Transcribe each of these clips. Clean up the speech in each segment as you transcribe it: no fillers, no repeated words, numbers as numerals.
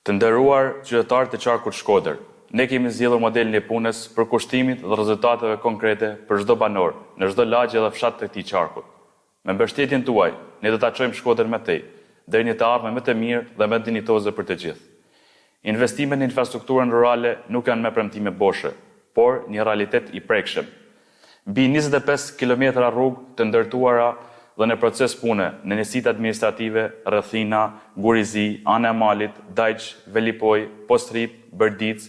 Të nderuar qytetarë të qarkut Shkodër, ne kemi zgjedhur modelin e punës për kushtimit dhe rezultateve konkrete për çdo banor, në çdo lagje dhe fshat të këtij qarkut. Me mbështetjen tuaj, ne do ta çojmë Shkodrën më tej, deri në të ardhmen më të mirë dhe më dinjitoze për të gjithë. Investimet në infrastrukturën rurale nuk janë me premtime boshe, por një realitet i prekshëm. Mbi 25 kilometra rrugë të ndërtuara dhe në proces pune në njësitë administrative, Rrethina, Gurizi, Ana e Malit, Dajq, Velipoj, Postrip, Bërdic,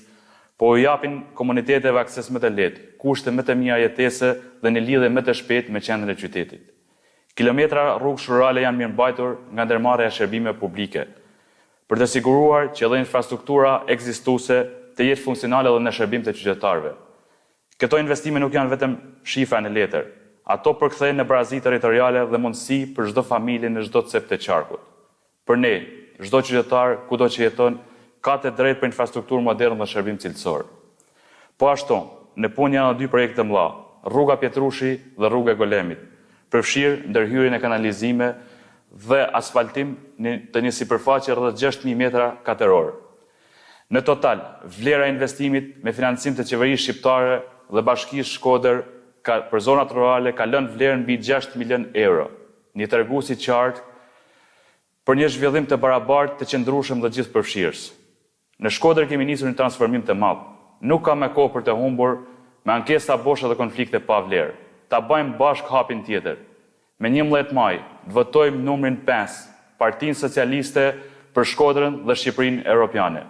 po u japin komuniteteve akses më të lehtë, kushte më të mira jetese dhe një lidhje më të shpejtë me qendrën e qytetit. Kilometra rrugësh rurale janë mirëmbajtur nga ndërmarrja e shërbimeve publike, për të siguruar që edhe infrastruktura ekzistuese të jetë funksionale dhe në shërbim të qytetarëve. Këto investime nuk janë vetëm shifra në letër, ato përkthehen në barazi territoriale dhe mundësi për çdo familje në çdo cep të qarkut. Për ne, çdo qytetar kudo që jeton ka të drejtë për infrastrukturë moderne dhe shërbim cilësor. Po ashtu, në punë janë 2 projekte të mëdha, rruga Pjetrushi dhe rruga e Golemit, përfshirë ndërhyrjen e kanalizime dhe asfaltim të një sipërfaqe rreth 6.000 metra katror. Në total, vlera e investimit me financim të qeverisë shqiptare dhe Bashkisë Shkodër për zonat rurale ka lënë vlerën mbi 6 milion euro, një tregues i qartë për një zhvillim të barabartë, të qëndrueshëm dhe gjithëpërfshirës. Në Shkodër kemi nisur një transformim të madh. Nuk ka më kohë për të humbur me ankesa boshe dhe konflikte pa vlerë. Ta bëjmë bashkë hapin tjetër. Me 11 maj, të votojmë numrin 5, Partinë Socialiste për Shkodrën dhe Shqipërinë Europiane.